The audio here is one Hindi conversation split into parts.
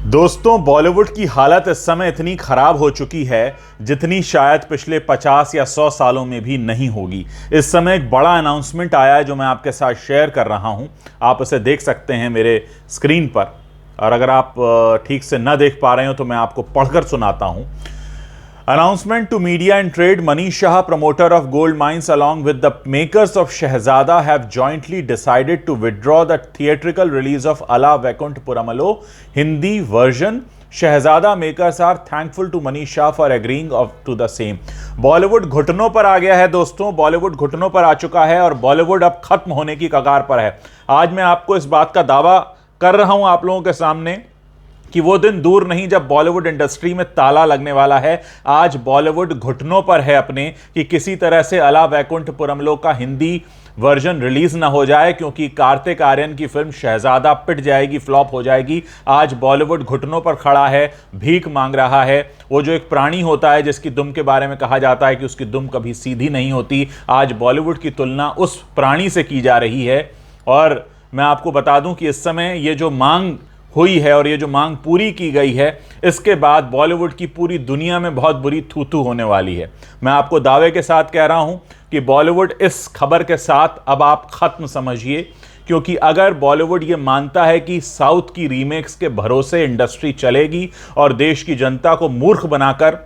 दोस्तों, बॉलीवुड की हालत इस समय इतनी खराब हो चुकी है जितनी शायद पिछले 50 या 100 सालों में भी नहीं होगी। इस समय एक बड़ा अनाउंसमेंट आया है जो मैं आपके साथ शेयर कर रहा हूं। आप उसे देख सकते हैं मेरे स्क्रीन पर, और अगर आप ठीक से न देख पा रहे हो तो मैं आपको पढ़कर सुनाता हूं। Announcement to media and trade. Manish Shah, promoter of gold mines, along with the makers of Shehzada, have jointly decided to withdraw the theatrical release of Ala Vaikunt Puramalo Hindi version. Shehzada makers are thankful to Manish Shah for agreeing to the same. Bollywood घुटनों पर आ गया है दोस्तों, बॉलीवुड घुटनों पर आ चुका है और बॉलीवुड अब खत्म होने की कगार पर है। आज मैं आपको इस बात का दावा कर रहा हूं आप लोगों के सामने कि वो दिन दूर नहीं जब बॉलीवुड इंडस्ट्री में ताला लगने वाला है। आज बॉलीवुड घुटनों पर है अपने कि किसी तरह से अला वैकुंठ पुरमलो का हिंदी वर्जन रिलीज ना हो जाए, क्योंकि कार्तिक आर्यन की फिल्म शहजादा पिट जाएगी, फ्लॉप हो जाएगी। आज बॉलीवुड घुटनों पर खड़ा है, भीख मांग रहा है। वो जो एक प्राणी होता है जिसकी दुम के बारे में कहा जाता है कि उसकी दुम कभी सीधी नहीं होती, आज बॉलीवुड की तुलना उस प्राणी से की जा रही है। और मैं आपको बता दूं कि इस समय ये जो मांग हुई है और ये जो मांग पूरी की गई है, इसके बाद बॉलीवुड की पूरी दुनिया में बहुत बुरी थू-थू होने वाली है। मैं आपको दावे के साथ कह रहा हूं कि बॉलीवुड इस खबर के साथ अब आप खत्म समझिए, क्योंकि अगर बॉलीवुड ये मानता है कि साउथ की रीमेक्स के भरोसे इंडस्ट्री चलेगी और देश की जनता को मूर्ख बनाकर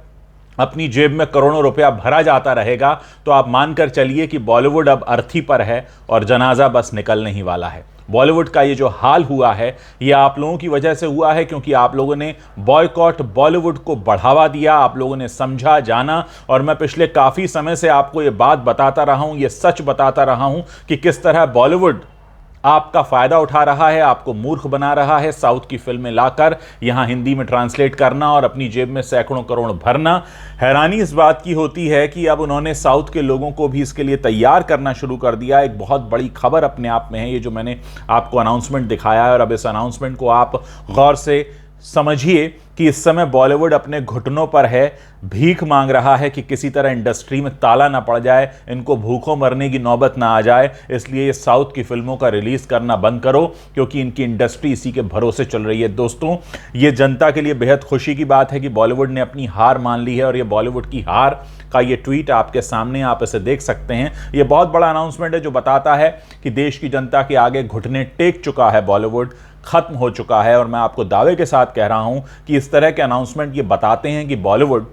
अपनी जेब में करोड़ों रुपया भरा जाता रहेगा, तो आप मानकर चलिए कि बॉलीवुड अब अर्थी पर है और जनाजा बस निकलने ही वाला है। बॉलीवुड का ये जो हाल हुआ है, ये आप लोगों की वजह से हुआ है, क्योंकि आप लोगों ने बॉयकॉट बॉलीवुड को बढ़ावा दिया, आप लोगों ने समझा जाना। और मैं पिछले काफ़ी समय से आपको ये बात बताता रहा हूँ, ये सच बताता रहा हूँ कि किस तरह बॉलीवुड आपका फ़ायदा उठा रहा है, आपको मूर्ख बना रहा है। साउथ की फिल्में लाकर यहाँ हिंदी में ट्रांसलेट करना और अपनी जेब में सैकड़ों करोड़ भरना। हैरानी इस बात की होती है कि अब उन्होंने साउथ के लोगों को भी इसके लिए तैयार करना शुरू कर दिया। एक बहुत बड़ी खबर अपने आप में है ये जो मैंने आपको अनाउंसमेंट दिखाया है, और अब इस अनाउंसमेंट को आप गौर से समझिए कि इस समय बॉलीवुड अपने घुटनों पर है, भीख मांग रहा है कि किसी तरह इंडस्ट्री में ताला ना पड़ जाए, इनको भूखों मरने की नौबत ना आ जाए। इसलिए ये साउथ की फिल्मों का रिलीज करना बंद करो, क्योंकि इनकी इंडस्ट्री इसी के भरोसे चल रही है। दोस्तों, ये जनता के लिए बेहद खुशी की बात है कि बॉलीवुड ने अपनी हार मान ली है, और ये बॉलीवुड की हार का ये ट्वीट आपके सामने, आप इसे देख सकते हैं। ये बहुत बड़ा अनाउंसमेंट है जो बताता है कि देश की जनता के आगे घुटने टेक चुका है, बॉलीवुड खत्म हो चुका है। और मैं आपको दावे के साथ कह रहा हूं कि इस तरह के अनाउंसमेंट ये बताते हैं कि बॉलीवुड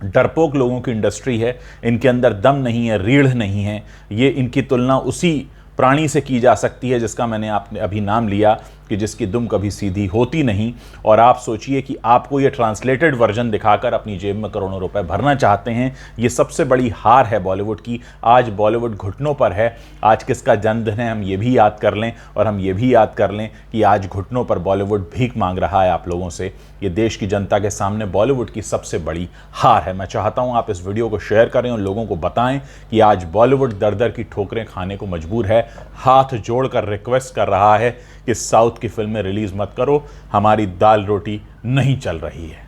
डरपोक लोगों की इंडस्ट्री है, इनके अंदर दम नहीं है, रीढ़ नहीं है। ये इनकी तुलना उसी प्राणी से की जा सकती है जिसका मैंने आपने अभी नाम लिया कि जिसकी दुम कभी सीधी होती नहीं। और आप सोचिए कि आपको ये ट्रांसलेटेड वर्जन दिखाकर अपनी जेब में करोड़ों रुपए भरना चाहते हैं। ये सबसे बड़ी हार है बॉलीवुड की। आज बॉलीवुड घुटनों पर है। आज किसका जन्मदिन है हम ये भी याद कर लें, और हम ये भी याद कर लें कि आज घुटनों पर बॉलीवुड भीख मांग रहा है आप लोगों से। ये देश की जनता के सामने बॉलीवुड की सबसे बड़ी हार है। मैं चाहता हूँ आप इस वीडियो को शेयर करें और लोगों को बताएं कि आज बॉलीवुड दर दर की ठोकरें खाने को मजबूर है। हाथ जोड़कर रिक्वेस्ट कर रहा है कि साउथ की फिल्में रिलीज मत करो, हमारी दाल रोटी नहीं चल रही है।